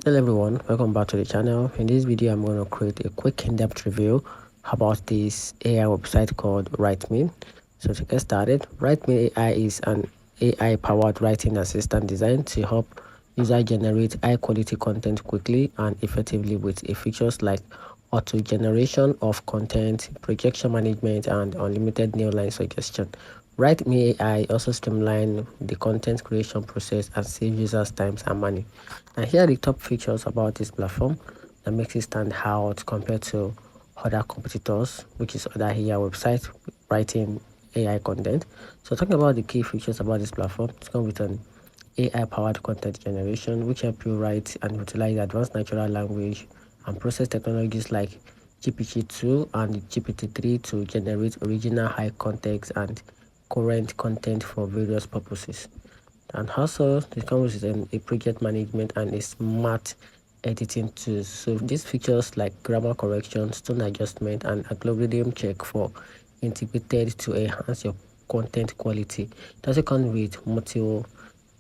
Hello everyone, welcome back to the channel. In this video I'm going to create a quick in-depth review about this AI website called WriteMe. So to get started, WriteMe AI is an AI powered writing assistant designed to help users generate high quality content quickly and effectively with features like auto generation of content, projection management, and unlimited new line suggestion. WriteMe AI also streamline the content creation process and save users time and money. And here are the top features about this platform that makes it stand out compared to other competitors, which is other AI websites writing AI content. So talking about the key features about this platform, it's come with an AI-powered content generation, which help you write and utilize advanced natural language and process technologies like GPT-2 and GPT-3 to generate original high context and current content for various purposes. And also it comes with a project management and a smart editing tool. So these features like grammar correction, tone adjustment, and algorithm check for integrated to enhance your content quality. It also comes with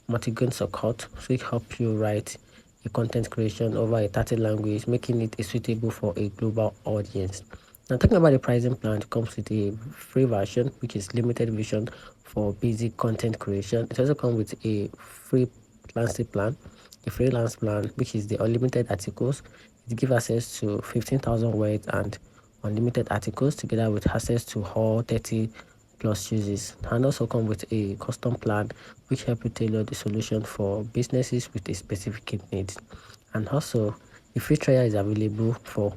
multi-grain support, so it helps you write a content creation over a 30 language, making it suitable for a global audience. Now, talking about the pricing plan, it comes with a free version, which is limited vision for basic content creation. It also comes with a freelance plan, which is the unlimited articles. It gives access to 15,000 words and unlimited articles, together with access to all 30 plus uses, and also come with a custom plan which help you tailor the solution for businesses with a specific needs. And also the free trial is available for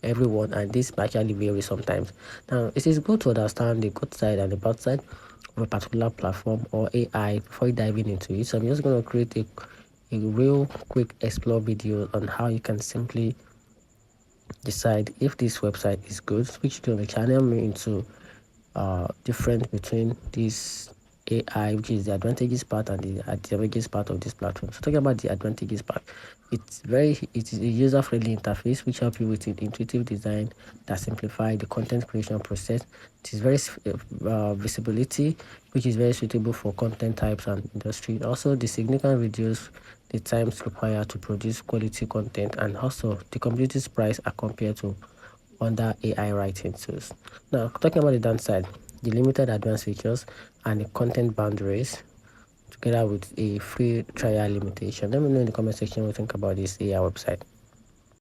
everyone, and this actually varies sometimes. Now it is good to understand the good side and the bad side of a particular platform or AI before diving into it. So I'm just going to create a real quick explore video on how you can simply decide if this website is good. Switch to the channel me into difference between this AI, which is the advantages part and the disadvantages part of this platform. So talking about the advantages part, it is a user-friendly interface which helps you with an intuitive design that simplify the content creation process. It is very visibility, which is very suitable for content types and industry. Also, the significant reduce the times required to produce quality content, and also the community's price are compared to under AI writing tools. Now, talking about the downside, the limited advanced features and the content boundaries, together with a free trial limitation. Let me know in the comment section what you think about this AI website.